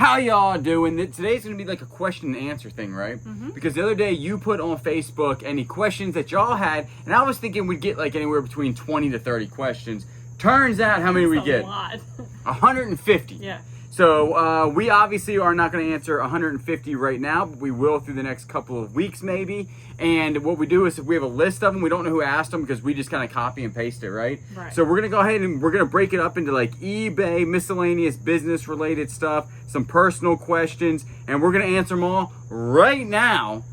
How y'all doing? Today's going to be like a question and answer thing, right? Because the other day you put on Facebook any questions that y'all had, and I was thinking we'd get like anywhere between 20 to 30 questions. Turns out, how many we get? A lot. 150. Yeah. So we obviously are not going to answer 150 right now, but we will through the next couple of weeks maybe. And what we do is if we have a list of them, we don't know who asked them because we just kind of copy and paste it, right? So we're going to go ahead and we're going to break it up into like eBay, miscellaneous business related stuff, some personal questions, and we're going to answer them all right now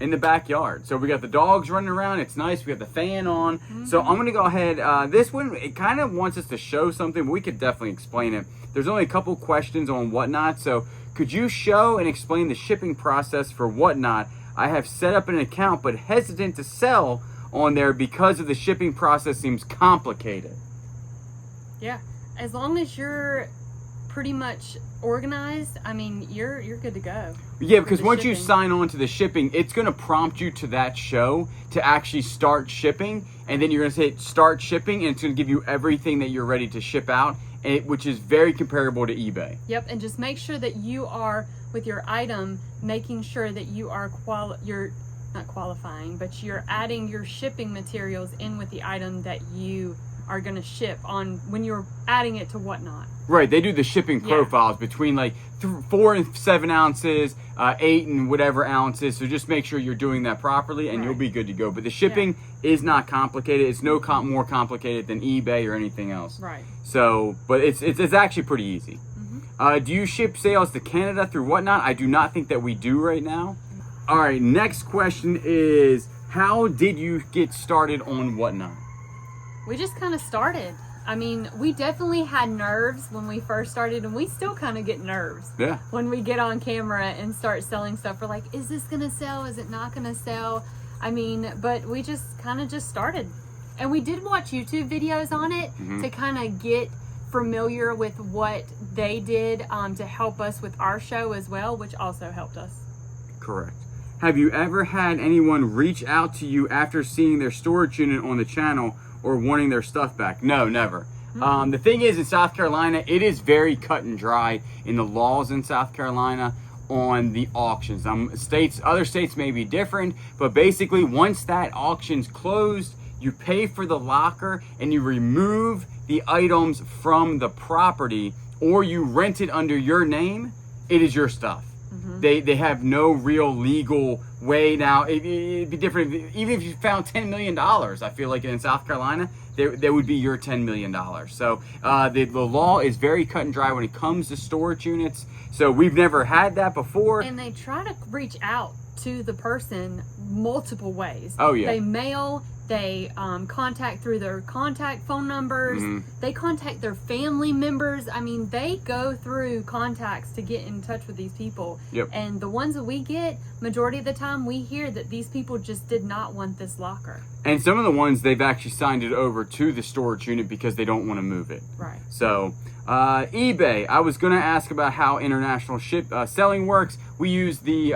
in the backyard. So we got the dogs running around. It's nice. We got the fan on. So I'm going to go ahead. This one, it kind of wants us to show something, but we could definitely explain it. There's only a couple questions on Whatnot. So could you show and explain the shipping process for Whatnot? I have set up an account, but hesitant to sell on there because of the shipping process seems complicated. Yeah. As long as you're pretty much organized, I mean, you're good to go. Yeah, because once you sign on to the shipping, it's going to prompt you to that show to actually start shipping, and then you're going to say start shipping, and it's going to give you everything that you're ready to ship out, which is very comparable to eBay. Yep, and just make sure that you are, with your item, making sure that you are you're not qualifying, but you're adding your shipping materials in with the item that you are going to ship on when you're adding it to Whatnot. Right, they do the shipping profiles between like 4 and 7 ounces, 8 and whatever ounces. So just make sure you're doing that properly, and you'll be good to go. But the shipping is not complicated. It's no more complicated than eBay or anything else. Right. So, but it's actually pretty easy. Do you ship sales to Canada through Whatnot? I do not think that we do right now. All right, next question is, how did you get started on Whatnot? We just kind of started. I mean, we definitely had nerves when we first started, and we still kind of get nerves. Yeah. When we get on camera and start selling stuff, we're like, is this going to sell? Is it not going to sell? I mean, but we just kind of just started. And we did watch YouTube videos on it to kind of get familiar with what they did to help us with our show as well, which also helped us. Correct. Have you ever had anyone reach out to you after seeing their storage unit on the channel or wanting their stuff back? No, never. The thing is, in South Carolina, it is very cut and dry in the laws in South Carolina on the auctions. Other states may be different, but basically once that auction's closed, you pay for the locker and you remove the items from the property, or you rent it under your name. It is your stuff. They have no real legal way. Now, it'd be different. Even if you found $10 million, I feel like in South Carolina, there would be your $10 million. So the law is very cut and dry when it comes to storage units. So we've never had that before. And they try to reach out to the person multiple ways. Oh, yeah. They mail, they contact through their contact phone numbers, they contact their family members. I mean, they go through contacts to get in touch with these people. And the ones that we get, majority of the time, we hear that these people just did not want this locker. And some of the ones, they've actually signed it over to the storage unit because they don't want to move it. Right. So, eBay, I was going to ask about how international selling works. We use the,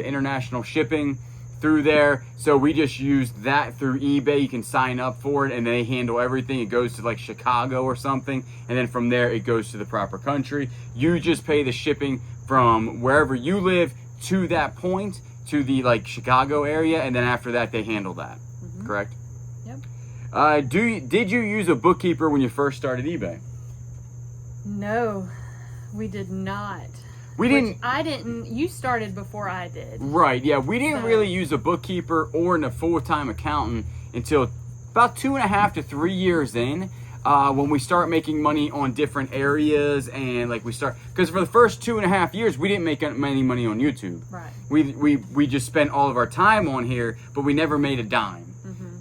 international shipping through there. So we just use that through eBay. You can sign up for it and they handle everything. It goes to like Chicago or something. And then from there, it goes to the proper country. You just pay the shipping from wherever you live to that point, to the like Chicago area. And then after that, they handle that. Correct? Yep. Did you use a bookkeeper when you first started eBay? No, we did not. I didn't. You started before I did. Right, yeah. We didn't really use a bookkeeper or a full-time accountant until about 2.5 to 3 years in, when we start making money on different areas, and like because for the first 2.5 years, we didn't make any money on YouTube. Right. We just spent all of our time on here, but we never made a dime.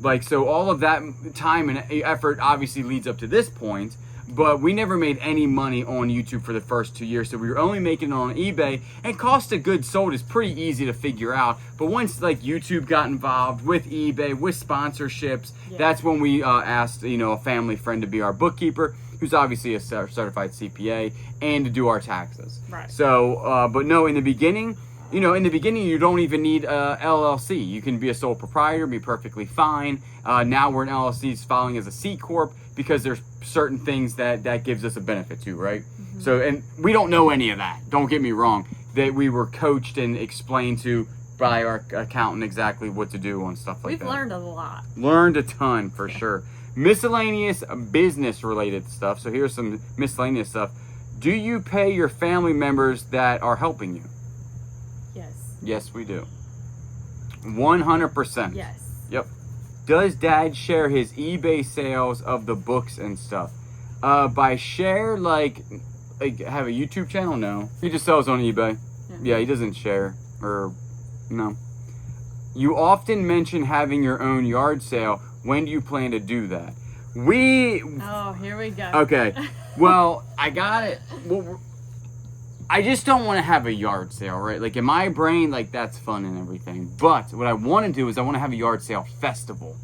Like, so all of that time and effort obviously leads up to this point. But we never made any money on YouTube for the first 2 years, so we were only making it on eBay. And cost of goods sold is pretty easy to figure out. But once like YouTube got involved with eBay, with sponsorships, that's when we asked a family friend to be our bookkeeper, who's obviously a certified CPA, and to do our taxes. Right. So, but no, in the beginning, you don't even need a LLC. You can be a sole proprietor, be perfectly fine. Now we're in LLCs filing as a C Corp because there's certain things that gives us a benefit to, right? So, and we don't know any of that. Don't get me wrong. That we were coached and explained to by our accountant exactly what to do on stuff like that. We've learned a lot. Learned a ton for sure. Miscellaneous business related stuff. So here's some miscellaneous stuff. Do you pay your family members that are helping you? Yes. Yes, we do. 100%. Yes. Yep. Does Dad share his eBay sales of the books and stuff? By share, like have a YouTube channel? No. He just sells on eBay. Yeah, he doesn't share. Or, no. You often mention having your own yard sale. When do you plan to do that? Oh, here we go. Okay. Well, I got it. Well, I just don't want to have a yard sale, right? Like in my brain, like that's fun and everything. But what I want to do is I want to have a yard sale festival.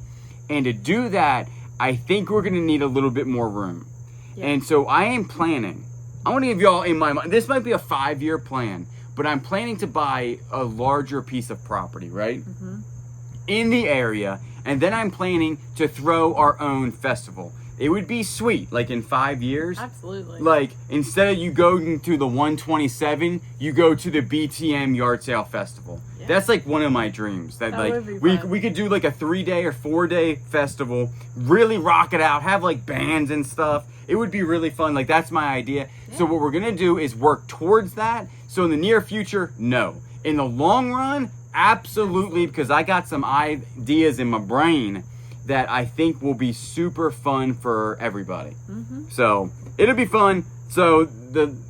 And to do that, I think we're going to need a little bit more room. Yeah. And so I am planning. I want to give y'all in my mind, this might be a 5-year plan, but I'm planning to buy a larger piece of property, right? Mm-hmm. In the area. And then I'm planning to throw our own festival. It would be sweet, like in 5 years. Absolutely. Like instead of you going to the 127, you go to the BTM Yard Sale Festival. Yeah. That's like one of my dreams. That like would be fun. we could do like a 3-day or 4-day festival, really rock it out, have like bands and stuff. It would be really fun. Like that's my idea. Yeah. So what we're gonna do is work towards that. So in the near future, no. In the long run, absolutely, because I got some ideas in my brain that I think will be super fun for everybody. Mm-hmm. So it'll be fun. So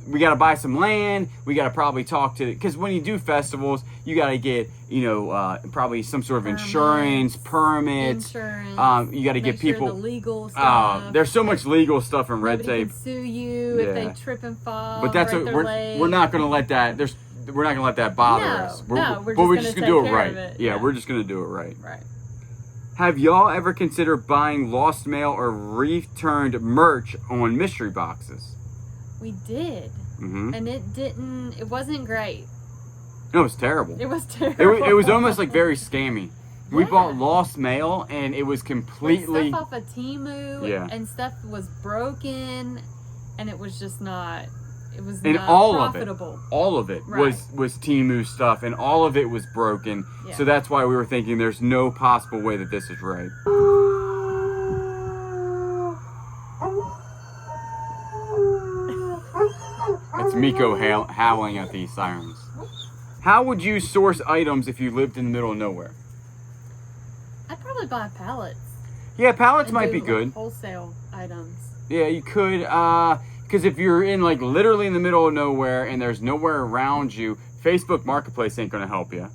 we got to buy some land. We got to probably talk to, because when you do festivals, you got to get, probably some sort of permits. You got to get people. The legal stuff. There's so much legal stuff and red Nobody tape. Can sue you if they trip and fall. But that's we're not going to let that. We're not going to let that bother us. We're just going to do it right. Yeah, we're just going to do it right. Right. Have y'all ever considered buying lost mail or returned merch on mystery boxes? We did. Mm-hmm. And it wasn't great. No, it was terrible. It was terrible. It was almost like very scammy. Yeah. We bought lost mail and it was completely... Stuff off of Temu and stuff was broken and it was just not... It was and not all profitable. All of it was Temu stuff, and all of it was broken. Yeah. So that's why we were thinking there's no possible way that this is right. It's Miko howling at these sirens. How would you source items if you lived in the middle of nowhere? I'd probably buy pallets. Yeah, pallets might be good. Wholesale items. Yeah, you could. Because if you're in like literally in the middle of nowhere and there's nowhere around you, Facebook Marketplace ain't gonna help you.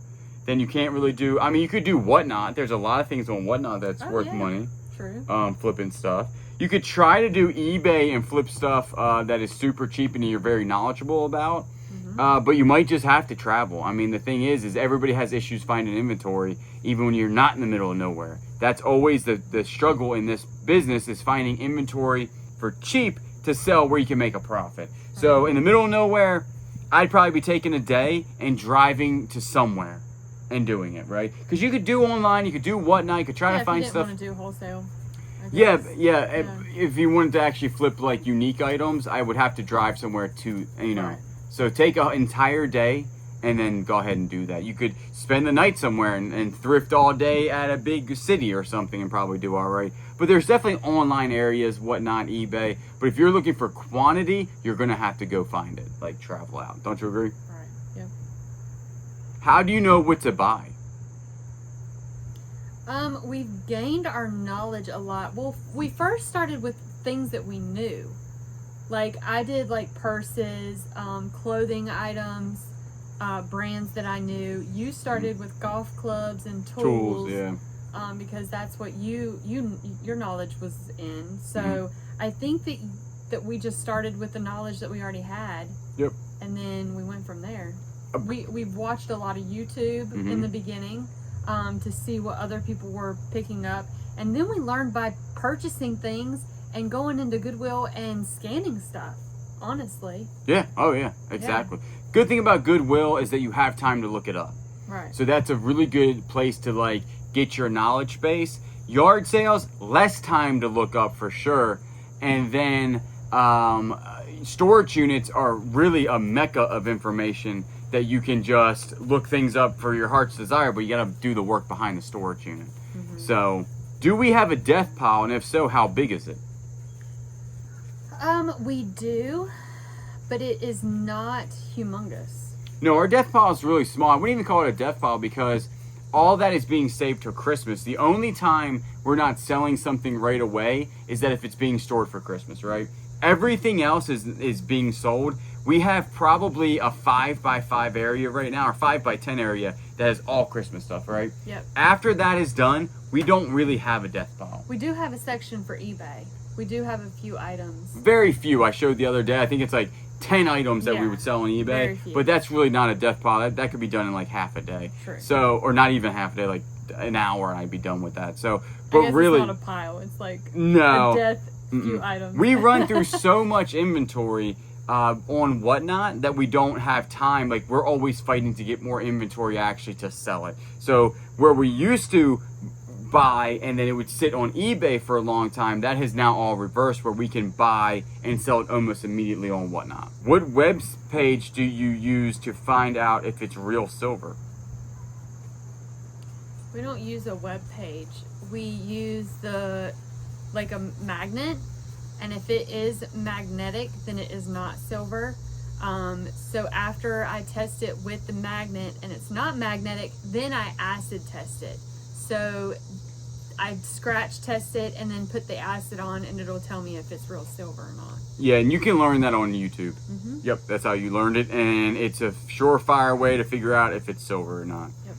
Then you can't really do. I mean, you could do Whatnot. There's a lot of things on Whatnot that's worth money. True. Flipping stuff. You could try to do eBay and flip stuff that is super cheap and you're very knowledgeable about. Mm-hmm. But you might just have to travel. I mean, the thing is everybody has issues finding inventory, even when you're not in the middle of nowhere. That's always the struggle in this business is finding inventory for cheap to sell where you can make a profit. So in the middle of nowhere, I'd probably be taking a day and driving to somewhere and doing it, right? Because you could do online, you could do Whatnot, you could try to find stuff. If you didn't want to do wholesale. Yeah. If you wanted to actually flip like unique items, I would have to drive somewhere to, Right. So take an entire day and then go ahead and do that. You could spend the night somewhere and thrift all day at a big city or something and probably do all right. But there's definitely online areas, Whatnot, eBay. But if you're looking for quantity, you're going to have to go find it, like travel out. Don't you agree? Right, yeah. How do you know what to buy? We've gained our knowledge a lot. Well, we first started with things that we knew. Like I did like purses, clothing items, brands that I knew. You started with golf clubs and tools. Yeah. Because that's what your knowledge was in. So I think that we just started with the knowledge that we already had. Yep. And then we went from there. We've watched a lot of YouTube in the beginning to see what other people were picking up. And then we learned by purchasing things and going into Goodwill and scanning stuff, honestly. Yeah. Oh, yeah. Exactly. Yeah. Good thing about Goodwill is that you have time to look it up. Right. So that's a really good place to like get your knowledge base. Yard sales, less time to look up for sure. And then storage units are really a mecca of information that you can just look things up for your heart's desire, but you got to do the work behind the storage unit. So, do we have a death pile, and if so, how big is it? We do, but it is not humongous. No, our death pile is really small. I wouldn't even call it a death pile because all that is being saved till Christmas. The only time we're not selling something right away is that if it's being stored for Christmas, right? Everything else is being sold. We have probably a 5x5 area right now, or 5x10 area that has all Christmas stuff, right? Yep. After that is done, we don't really have a death pile. We do have a section for eBay. We do have a few items. Very few. I showed the other day. I think it's like 10 items that we Yeah, would sell on very eBay, few. but that's really not a death pile. That could be done in like half a day. True. So, or not even half a day, like an hour, and I'd be done with that. So, I but guess really, it's not a pile. It's like no. a death few items. We run through so much inventory on Whatnot that we don't have time. Like, we're always fighting to get more inventory actually to sell it. So where we used to buy and then it would sit on eBay for a long time, that has now all reversed, where we can buy and sell it almost immediately on Whatnot. What web page do you use to find out if it's real silver? We don't use a web page. We use like a magnet, and if it is magnetic, then it is not silver. So after I test it with the magnet and it's not magnetic, then I acid test it. So I scratch test it and then put the acid on, and it'll tell me if it's real silver or not. Yeah, and you can learn that on YouTube. Yep, that's how you learned it, and it's a surefire way to figure out if it's silver or not. Yep.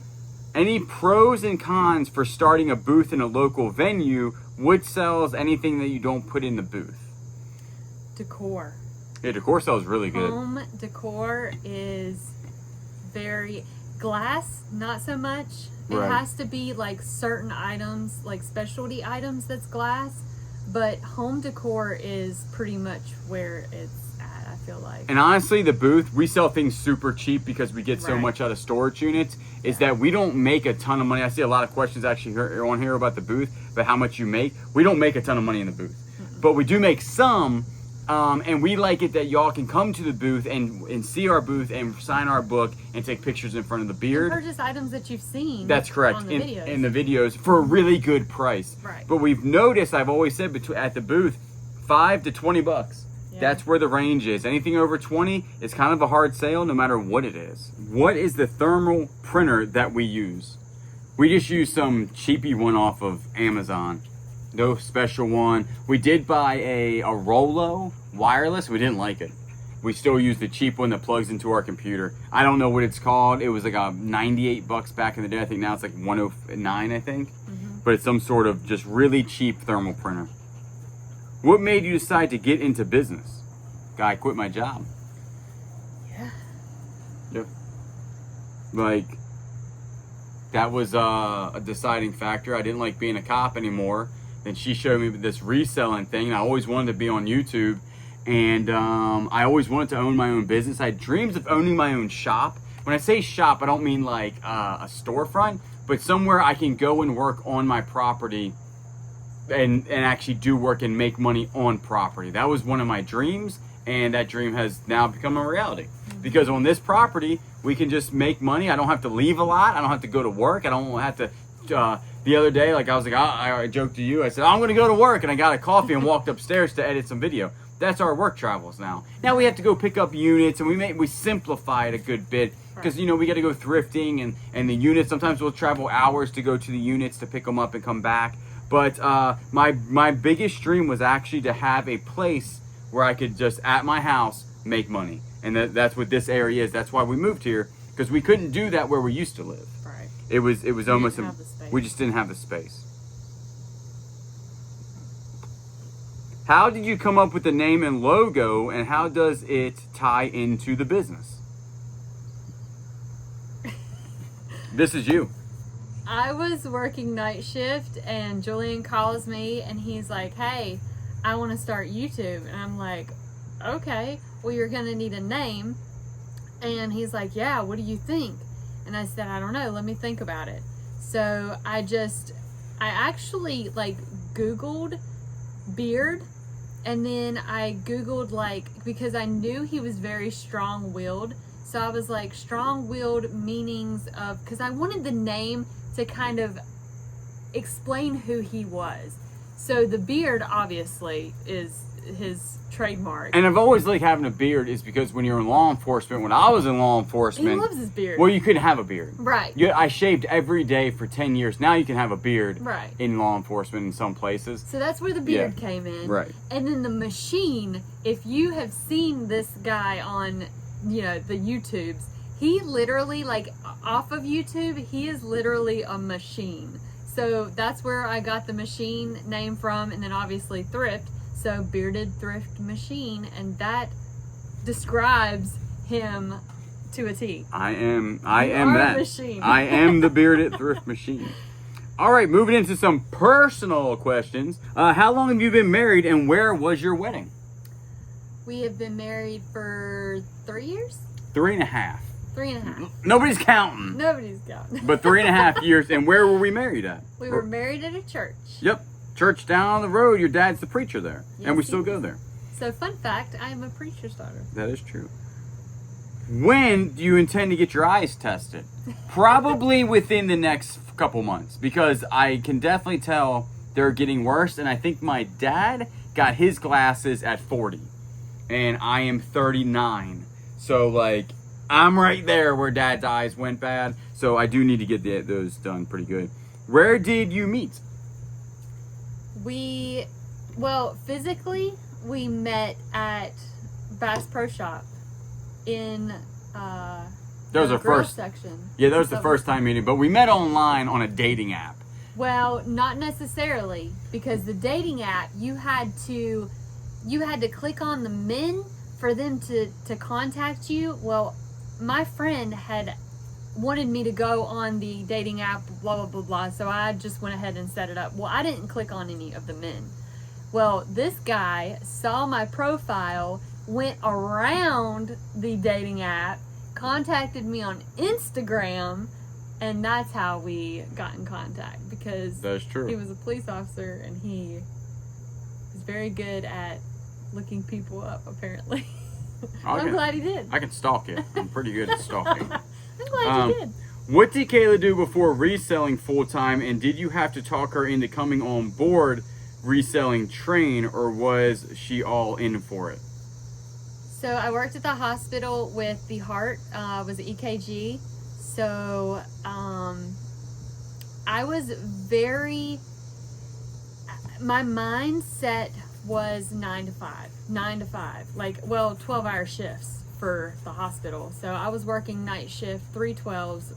Any pros and cons for starting a booth in a local venue? Wood sells, anything that you don't put in the booth? Decor. Yeah, decor sells really good. Home decor is very glass, not so much. It Right. has to be like certain items, like specialty items that's glass, but home decor is pretty much where it's at, I feel like. And honestly, the booth, we sell things super cheap because we get so Right. much out of storage units, is that we don't make a ton of money. I see a lot of questions actually on here about the booth, but how much you make. We don't make a ton of money in the booth, but we do make some. And we like it that y'all can come to the booth and see our booth and sign our book and take pictures in front of the beard. And purchase items that you've seen. That's correct. On the videos. In the videos for a really good price. Right. But we've noticed, I've always said at the booth, $5 to $20. Yeah. That's where the range is. Anything over 20 is kind of a hard sale no matter what it is. What is the thermal printer that we use? We just use some cheapy one off of Amazon. No special one. We did buy a Rollo wireless. We didn't like it. We still use the cheap one that plugs into our computer. I don't know what it's called. It was like a $98 back in the day. I think now it's like $109, I think. But it's some sort of just really cheap thermal printer. What made you decide to get into business? Guy, quit my job. Yeah. Yep. Like, that was a deciding factor. I didn't like being a cop anymore. Then she showed me this reselling thing, and I always wanted to be on YouTube. And I always wanted to own my own business. I had dreams of owning my own shop. When I say shop, I don't mean like a storefront, but somewhere I can go and work on my property and actually do work and make money on property. That was one of my dreams, and that dream has now become a reality. Because on this property, we can just make money. I don't have to leave a lot. I don't have to go to work. I don't have to... the other day, like I joked to you, I said, I'm going to go to work, and I got a coffee and walked upstairs to edit some video. That's our work travels now. Now we have to go pick up units, and we simplify it a good bit because, you know, we got to go thrifting and the units. Sometimes we'll travel hours to go to the units to pick them up and come back. But my biggest dream was actually to have a place where I could just, at my house, make money. And that's what this area is. That's why we moved here, because we couldn't do that where we used to live. Right. It was almost, didn't have the space. we just didn't have the space. How did you come up with the name and logo, and how does it tie into the business? This is you. I was working night shift, and Julian calls me, and he's like, hey, I want to start YouTube. And I'm like, okay, well, you're going to need a name. And he's like, yeah, what do you think? And I said, I don't know, let me think about it. So I actually like Googled beard, And then I Googled, like, because I knew he was very strong-willed. So I was like, strong-willed meanings of, because I wanted the name to kind of explain who he was. So the beard, obviously, is his trademark. And I've always liked having a beard is because when you're in law enforcement, when I was in law enforcement. He loves his beard. Well, you couldn't have a beard. Right. I shaved every day for 10 years. Now you can have a beard Right. in law enforcement in some places. So that's where the beard came in. Right. And then the machine, if you have seen this guy on, you know, the YouTubes, he literally, like, off of YouTube, he is literally a machine. So that's where I got the machine name from, and then obviously thrift. So Bearded Thrift Machine, and that describes him to a T. I am are that. a machine. I am the Bearded Thrift Machine. All right, moving into some personal questions. How long have you been married, and where was your wedding? We have been married for 3 years? 3.5. 3.5. Nobody's counting. Nobody's counting. But 3.5 years. And where were we married at? We were married at a church. Yep. Church down the road. Your dad's the preacher there. Yes, and we he still go is. there. So fun fact, I am a preacher's daughter. That is true. When do you intend to get your eyes tested? Probably within the next couple months. Because I can definitely tell they're getting worse. And I think my dad got his glasses at 40. And I am 39. So, like, I'm right there where Dad's eyes went bad. So I do need to get those done pretty good. Where did you meet? Well, physically, we met at Bass Pro Shop in That was the our grill first section. Yeah, that was the first time meeting. But we met online on a dating app. Well, not necessarily, because the dating app, you had to click on the men for them to contact you. Well, my friend had wanted me to go on the dating app, blah, blah, blah, blah. So I just went ahead and set it up. Well, I didn't click on any of the men. Well, this guy saw my profile, went around the dating app, contacted me on Instagram, and that's how we got in contact, because That's true. he was a police officer and he was very good at looking people up, apparently. I'm glad he did. I can stalk it. I'm pretty good at stalking. I'm glad you did. What did Kayla do before reselling full-time, and did you have to talk her into coming on board reselling train, or was she all in for it? So I worked at the hospital with the heart, was an EKG. So I was my mindset was 9 to 5, like, well, 12-hour shifts for the hospital. So I was working night shift, 3 12s,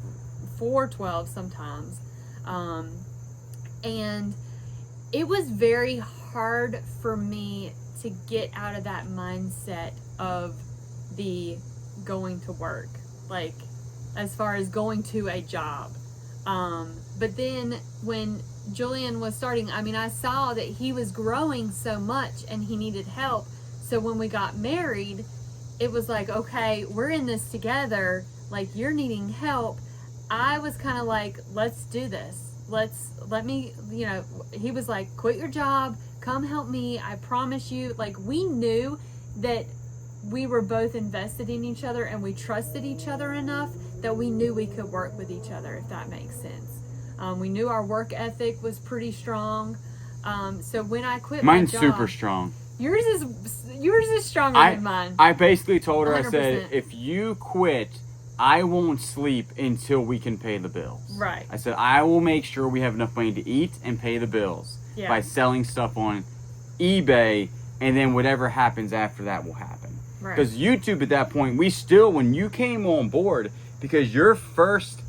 4 12s sometimes. And it was very hard for me to get out of that mindset of the going to work, like, as far as going to a job. But then when Julian was starting, I mean, I saw that he was growing so much and he needed help. So when we got married, it was like, okay, we're in this together. Like, you're needing help. I was kind of like, let's do this. Let me, you know, he was like, quit your job, come help me. I promise you. Like, we knew that we were both invested in each other and we trusted each other enough that we knew we could work with each other, if that makes sense. We knew our work ethic was pretty strong. So when I quit Mine's my job, super strong. Yours is stronger than mine. I basically told her, 100%. I said, if you quit, I won't sleep until we can pay the bills. Right. I said, I will make sure we have enough money to eat and pay the bills by selling stuff on eBay, and then whatever happens after that will happen. Right. Because YouTube at that point, when you came on board, because your first,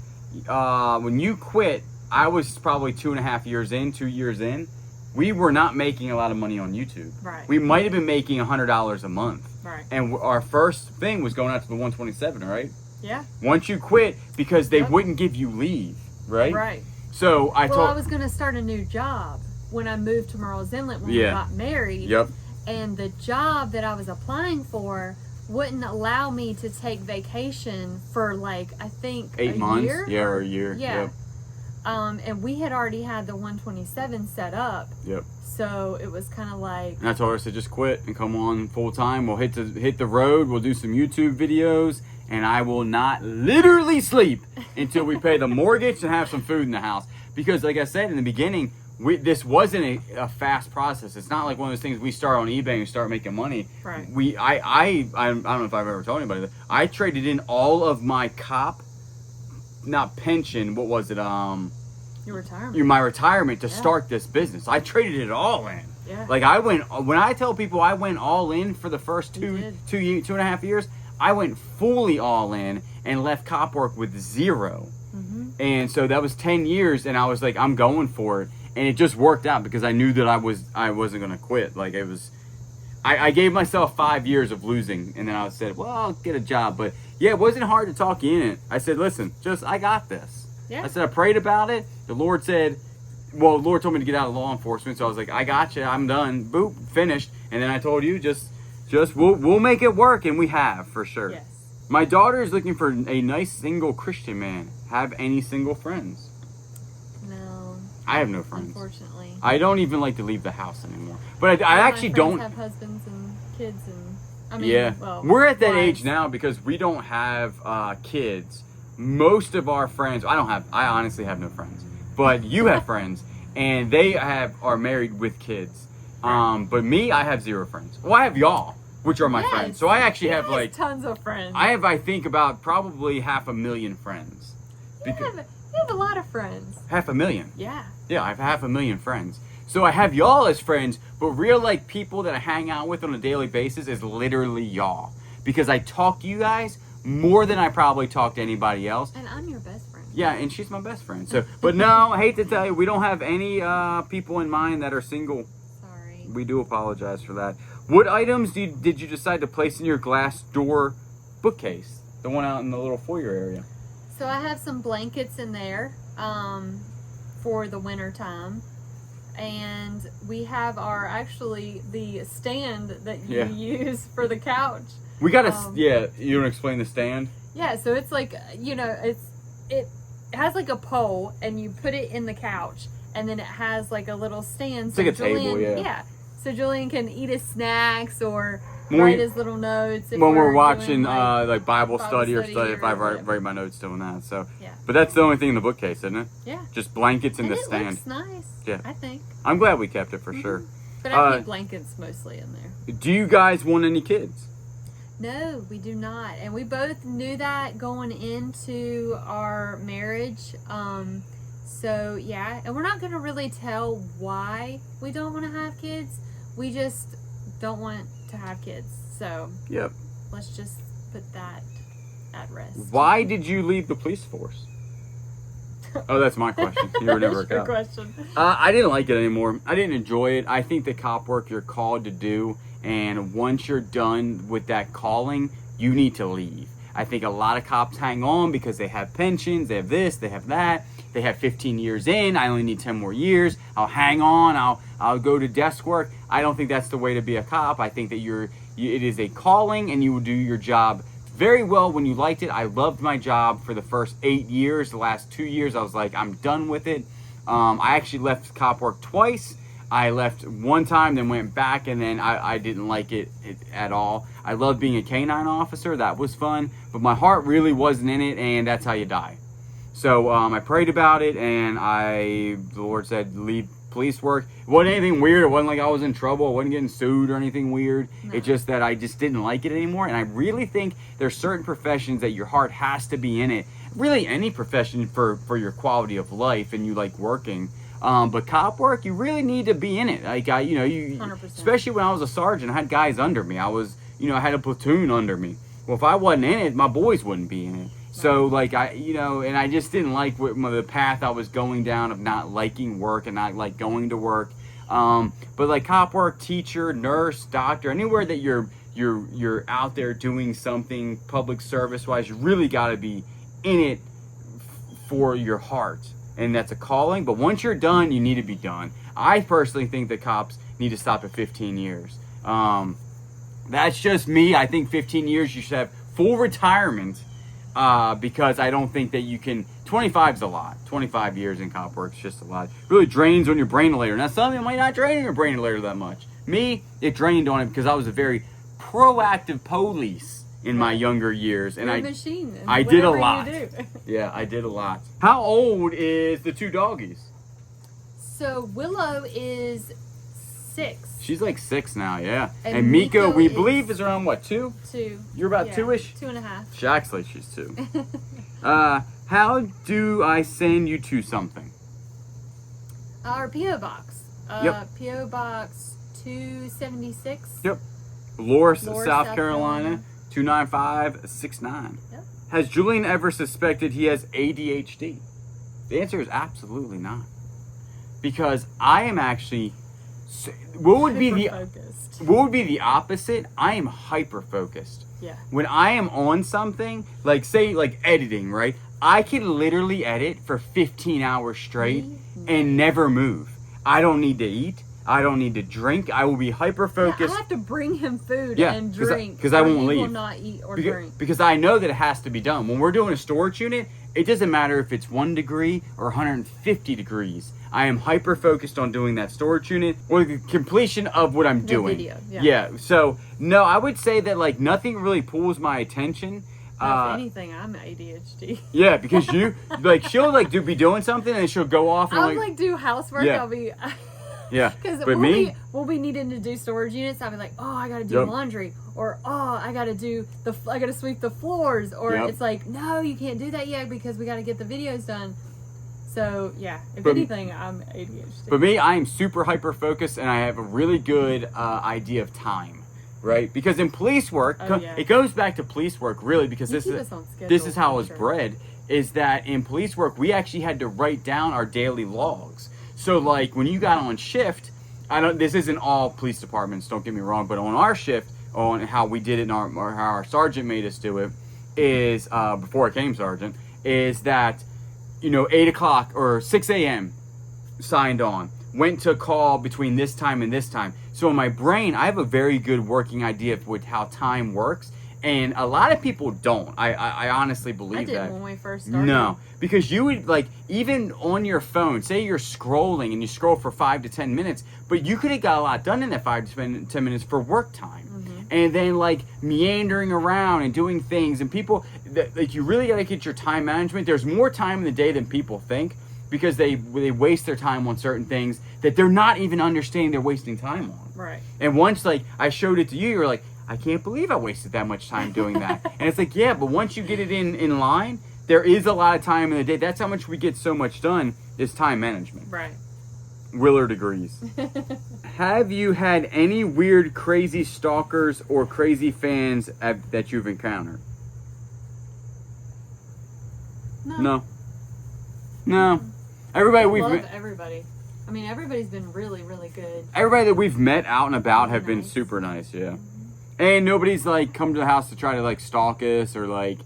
when you quit, I was probably 2 years in, we were not making a lot of money on YouTube. Right. We might have been making $100 a month. Right. And our first thing was going out to the 127, right? Yeah. Once you quit, because they wouldn't give you leave, right? Right. So I was going to start a new job when I moved to Merle's Inlet when we got married. Yep. And the job that I was applying for wouldn't allow me to take vacation for, like, I think 8 months. year? Yeah, or a year. Yeah. Yep. And we had already had the 127 set up. Yep. So it was kind of like. And I told her, I said, just quit and come on full time. We'll hit the road. We'll do some YouTube videos, and I will not literally sleep until we pay the mortgage and have some food in the house. Because, like I said in the beginning, this wasn't a fast process. It's not like one of those things we start on eBay and start making money. Right. I don't know if I've ever told anybody that. I traded in all of my not pension. What was it? Your retirement. My retirement to start this business. I traded it all in. Yeah. Like when I tell people I went all in for the first two and a half years, I went fully all in and left cop work with zero. Mm-hmm. And so that was 10 years, and I was like, I'm going for it. And it just worked out because I knew that I wasn't going to quit. Like it was, I gave myself 5 years of losing, and then I said, well, I'll get a job. But yeah, it wasn't hard to talk you in it. I said, listen, I got this. Yeah. I said, I prayed about it. The Lord said, the Lord told me to get out of law enforcement. So I was like, I got you. I'm done. Boop, finished. And then I told you, we'll make it work. And we have, for sure. Yes. My daughter is looking for a nice single Christian man. Have any single friends? No. I have no friends. Unfortunately. I don't even like to leave the house anymore. But I My actually friends don't. have husbands and kids and. I mean, Yeah. well, We're at that wives. age now because we don't have kids. Most of our friends, I honestly have no friends, but you have friends, and they are married with kids. But me, I have zero friends. Well, I have y'all, which are my friends. So I actually have like tons of friends. I think about probably 500,000 friends. You have a lot of friends. 500,000. Yeah. Yeah, I have 500,000 friends. So I have y'all as friends, but real like people that I hang out with on a daily basis is literally y'all. Because I talk to you guys more than I probably talk to anybody else. And I'm your best friend. Yeah, and she's my best friend. So, but no, I hate to tell you, we don't have any people in mind that are single. Sorry. We do apologize for that. What items did you decide to place in your glass door bookcase? The one out in the little foyer area. So I have some blankets in there for the winter time. And we have the stand that you use for the couch. We got you want to explain the stand? Yeah, so it's like, it has like a pole, and you put it in the couch, and then it has like a little stand. It's like a table, yeah. Yeah, so Julian can eat his snacks or When write his little notes. When we're watching doing, like Bible study or study, if I whatever. write my notes doing that. So, Yeah. But that's the only thing in the bookcase, isn't it? Yeah. Just blankets and the it stand. looks nice. Yeah. I think. I'm glad we kept it for sure. But I keep blankets mostly in there. Do you guys want any kids? No, we do not. And we both knew that going into our marriage. So, yeah. And we're not going to really tell why we don't want to have kids. We just don't want to have kids. So, Yep. let's just put that at rest. Why did you leave the police force? Oh, that's my question. You were never a That's your cop. question. I didn't like it anymore. I didn't enjoy it. I think the cop work you're called to do, and once you're done with that calling, you need to leave. I think a lot of cops hang on because they have pensions, they have this, they have that. They have 15 years in. I only need 10 more years. I'll hang on. I'll go to desk work. I don't think that's the way to be a cop. I think that it is a calling, and you will do your job very well when you liked it. I loved my job for the first 8 years. The last 2 years, I was like, I'm done with it. I actually left cop work twice. I left one time, then went back, and then I didn't like it at all. I loved being a canine officer. That was fun. But my heart really wasn't in it, and that's how you die. So I prayed about it, and the Lord said, leave police work. It wasn't anything weird. It wasn't like I was in trouble. I wasn't getting sued or anything weird. No. It's just that I just didn't like it anymore. And I really think there's certain professions that your heart has to be in it. Really any profession for your quality of life and you like working. But cop work, you really need to be in it. Like 100%. Especially when I was a sergeant, I had guys under me. I had a platoon under me. Well, if I wasn't in it, my boys wouldn't be in it. So, and I just didn't like the path I was going down of not liking work and not like going to work. But like cop work, teacher, nurse, doctor, anywhere that you're out there doing something public service wise, you really got to be in it for your heart. And that's a calling. But once you're done, you need to be done. I personally think that cops need to stop at 15 years. That's just me. I think 15 years you should have full retirement. because I don't think that you can. 25 is a lot. 25 years in cop work is just a lot. It really drains on your brain later. Now, some of it might not drain on your brain later that much. Me, it drained on it because I was a very proactive police in my younger years, and You're a machine. I did a Whatever lot. you do. Yeah, I did a lot. How old is the two doggies? So Willow is 6. She's like 6 now, yeah. And And Miko, we Miko believe, is around what, 2? 2. You're about 2-ish? 2.5. She acts like she's 2. How do I send you to something? Our P.O. Box. Yep. P.O. Box 276. Yep. Loris, Loris, South South Carolina, 29569. Yep. Has Julian ever suspected he has ADHD? The answer is absolutely not. Because I am actually, what would be the opposite? I am hyper focused. Yeah. When I am on something, like say like editing, right? I can literally edit for 15 hours straight and never move. I don't need to eat. I don't need to drink. I will be hyper focused. I have to bring him food and drink. Because I won't he leave. will not eat or drink. Because I know that it has to be done. When we're doing a storage unit, it doesn't matter if it's 1 degree or 150 degrees. I am hyper focused on doing that storage unit or the completion of what I'm doing. Video, yeah. So no, I would say that like nothing really pulls my attention. If anything, I'm ADHD. Yeah, because you like she'll like be doing something and then she'll go off and I'll like do housework. Yeah. I'll be yeah. Because But we'll be needing to do storage units. I'll be like, oh, I gotta do laundry, or oh, I gotta sweep the floors, or it's like, no, you can't do that yet because we gotta get the videos done. So yeah, if anything, I'm ADHD. But me, I am super hyper focused and I have a really good idea of time. Right, because in police work, it goes back to police work really because this is how I was bred. Is that in police work we actually had to write down our daily logs. So like when you got on shift, this isn't all police departments, don't get me wrong, but on our shift, on how we did it, or how our sergeant made us do it, is before I came sergeant, is that 8 o'clock or 6 a.m. signed on, went to call between this time and this time. So in my brain, I have a very good working idea of how time works. And a lot of people don't. I honestly believe that. I didn't when we first started. No, because you would like, even on your phone, say you're scrolling and you scroll for 5 to 10 minutes, but you could have got a lot done in that 5 to 10 minutes for work time. And then like meandering around and doing things, and people, like you really gotta get your time management. There's more time in the day than people think, because they waste their time on certain things that they're not even understanding they're wasting time on. Right. And once like I showed it to you, you're like, I can't believe I wasted that much time doing that. And it's like, yeah, but once you get it in line, there is a lot of time in the day. That's how much we get so much done, is time management. Right. Willard agrees. Have you had any weird, crazy stalkers or crazy fans that you've encountered? No. Everybody. I mean, everybody's been really, really good. Everybody that we've met out and about have been super nice, yeah. And nobody's like come to the house to try to like stalk us or like,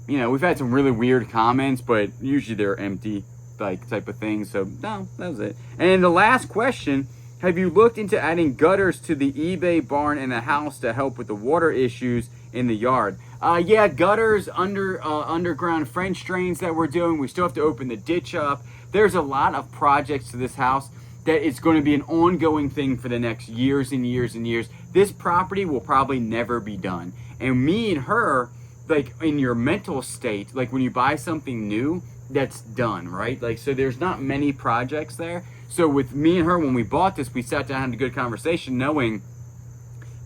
we've had some really weird comments, but usually they're empty, like type of things. So no, that was it. And the last question, have you looked into adding gutters to the eBay barn in the house to help with the water issues in the yard? Yeah, gutters, underground French drains that we're doing. We still have to open the ditch up. There's a lot of projects to this house that it's going to be an ongoing thing for the next years and years and years. This property will probably never be done. And me and her, like in your mental state, like when you buy something new, that's done, right? Like, so there's not many projects there. So with me and her, when we bought this, we sat down and had a good conversation knowing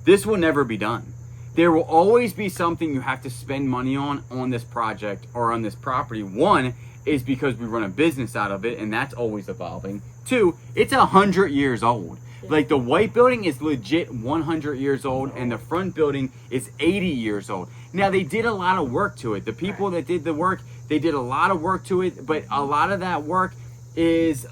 this will never be done. There will always be something you have to spend money on this project or on this property. One is because we run a business out of it, and that's always evolving. Two, it's 100 years old. Like the white building is legit 100 years old, and the front building is 80 years old. Now they did a lot of work to it. The people that did the work, they did a lot of work to it, but a lot of that work is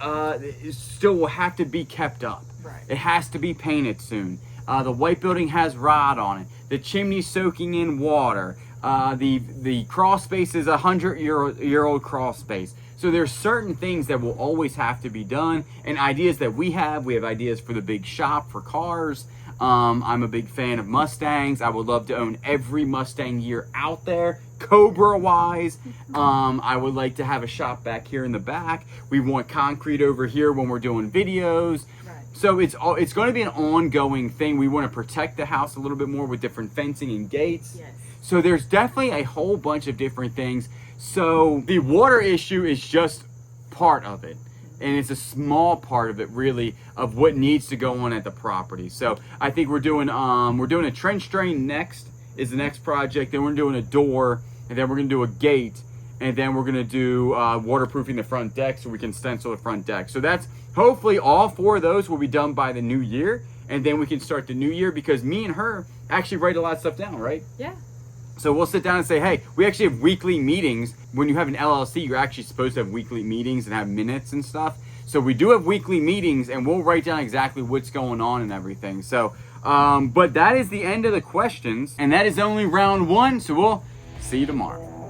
still will have to be kept up. Right. It has to be painted soon. The white building has rod on it. The chimney's soaking in water. The crawl space is 100-year-old crawl space. So there's certain things that will always have to be done, and ideas that we have ideas for the big shop for cars. I'm a big fan of Mustangs. I would love to own every Mustang year out there. Cobra wise. I would like to have a shop back here in the back. We want concrete over here when we're doing videos. Right. So it's going to be an ongoing thing. We want to protect the house a little bit more with different fencing and gates. Yes. So there's definitely a whole bunch of different things. So the water issue is just part of it. And it's a small part of it, really, of what needs to go on at the property. So I think we're doing a trench drain next is the next project. Then we're doing a door, and then we're gonna do a gate, and then we're gonna do waterproofing the front deck so we can stencil the front deck. So that's hopefully all 4 of those will be done by the new year, and then we can start the new year because me and her actually write a lot of stuff down, right? Yeah. So we'll sit down and say, hey, we actually have weekly meetings. When you have an LLC, you're actually supposed to have weekly meetings and have minutes and stuff. So we do have weekly meetings, and we'll write down exactly what's going on and everything. So, but that is the end of the questions, and that is only round 1. So we'll see you tomorrow.